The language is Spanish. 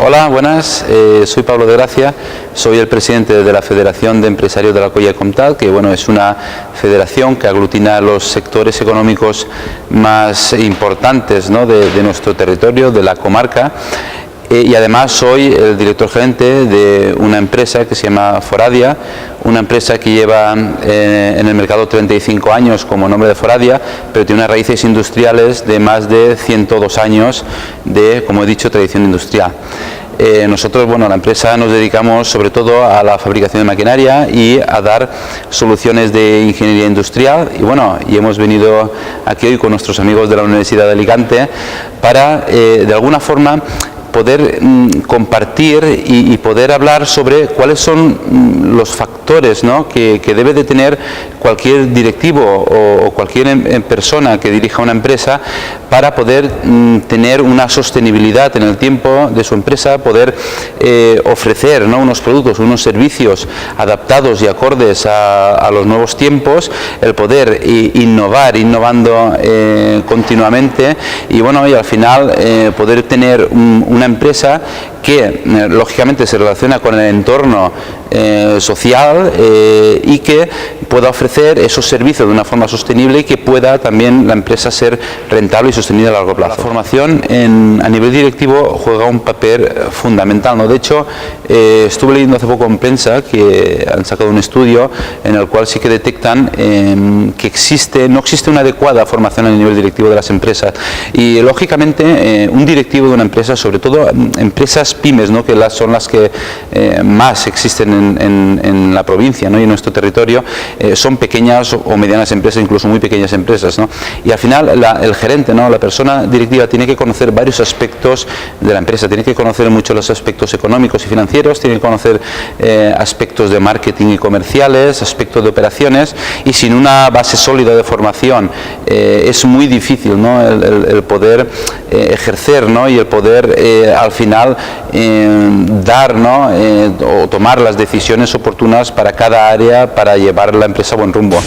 Hola, buenas. Soy Pablo de Gracia, soy el presidente de la Federación de Empresarios de la Colla Comtal, que bueno, es una federación que aglutina los sectores económicos más importantes, ¿no?, de nuestro territorio, de la comarca. Y además soy el director gerente de una empresa que se llama Foradia, una empresa que lleva en el mercado 35 años como nombre de Foradia, pero tiene unas raíces industriales de más de 102 años de, como he dicho, tradición industrial. Nosotros, bueno, la empresa nos dedicamos sobre todo a la fabricación de maquinaria y a dar soluciones de ingeniería industrial, y bueno, y hemos venido aquí hoy con nuestros amigos de la Universidad de Alicante para de alguna forma poder compartir y poder hablar sobre cuáles son los factores, ¿no?, que debe de tener cualquier directivo o cualquier persona que dirija una empresa para poder tener una sostenibilidad en el tiempo de su empresa, poder ofrecer, ¿no?, unos productos, unos servicios adaptados y acordes a los nuevos tiempos, el poder innovando continuamente, y bueno, y al final poder tener una empresa que lógicamente se relaciona con el entorno social y que pueda ofrecer esos servicios de una forma sostenible y que pueda también la empresa ser rentable y sostenible a largo plazo. La formación a nivel directivo juega un papel fundamental, ¿no? De hecho, estuve leyendo hace poco en prensa que han sacado un estudio en el cual sí que detectan que no existe una adecuada formación a nivel directivo de las empresas, y lógicamente un directivo de una empresa, sobre todo empresas pymes, ¿no?, que son las que más existen en la provincia, ¿no?, y en nuestro territorio, son pequeñas o medianas empresas, incluso muy pequeñas empresas, ¿no? Y al final el gerente, ¿no?, la persona directiva tiene que conocer varios aspectos de la empresa, tiene que conocer mucho los aspectos económicos y financieros, tiene que conocer aspectos de marketing y comerciales, aspectos de operaciones, y sin una base sólida de formación es muy difícil, ¿no?, el poder ejercer, ¿no?, y el poder al final dar, ¿no?, o tomar las decisiones oportunas para cada área para llevar la empresa a buen rumbo.